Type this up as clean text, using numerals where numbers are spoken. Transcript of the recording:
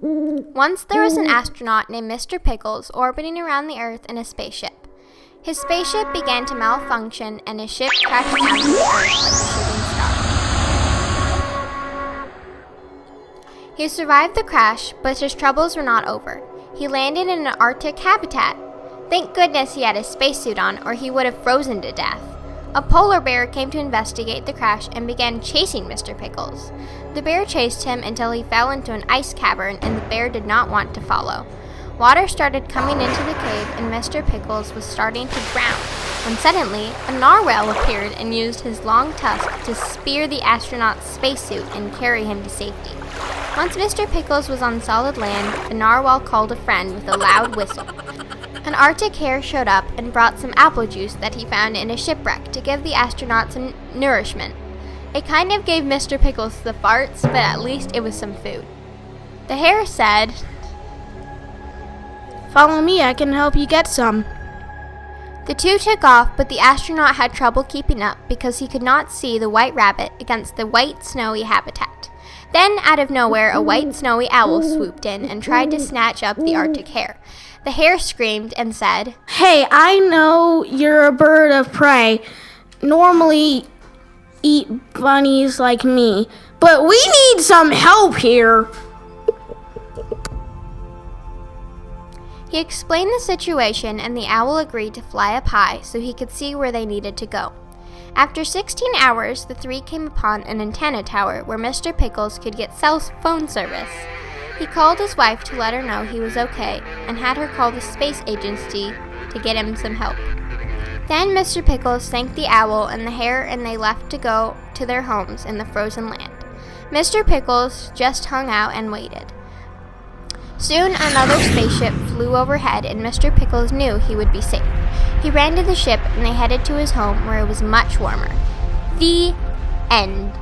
Once there was an astronaut named Mr. Pickles orbiting around the Earth in a spaceship. His spaceship began to malfunction and his ship crashed down to the Earth like a shooting star. He survived the crash, but his troubles were not over. He landed in an Arctic habitat. Thank goodness he had his spacesuit on, or he would have frozen to death. A polar bear came to investigate the crash and began chasing Mr. Pickles. The bear chased him until he fell into an ice cavern, and the bear did not want to follow. Water started coming into the cave, and Mr. Pickles was starting to drown, when suddenly a narwhal appeared and used his long tusk to spear the astronaut's spacesuit and carry him to safety. Once Mr. Pickles was on solid land, the narwhal called a friend with a loud whistle. An Arctic hare showed up and brought some apple juice that he found in a shipwreck to give the astronaut some nourishment. It kind of gave Mr. Pickles the farts, but at least it was some food. The hare said, "Follow me, I can help you get some." The two took off, but the astronaut had trouble keeping up because he could not see the white rabbit against the white snowy habitat. Then, out of nowhere, a white snowy owl swooped in and tried to snatch up the Arctic hare. The hare screamed and said, "Hey, I know you're a bird of prey. Normally eat bunnies like me, but we need some help here." He explained the situation, and the owl agreed to fly up high so he could see where they needed to go. After 16 hours, the three came upon an antenna tower where Mr. Pickles could get cell phone service. He called his wife to let her know he was okay and had her call the space agency to get him some help. Then Mr. Pickles thanked the owl and the hare, and they left to go to their homes in the frozen land. Mr. Pickles just hung out and waited. Soon another spaceship flew overhead, and Mr. Pickles knew he would be safe. He ran to the ship and they headed to his home where it was much warmer. The end.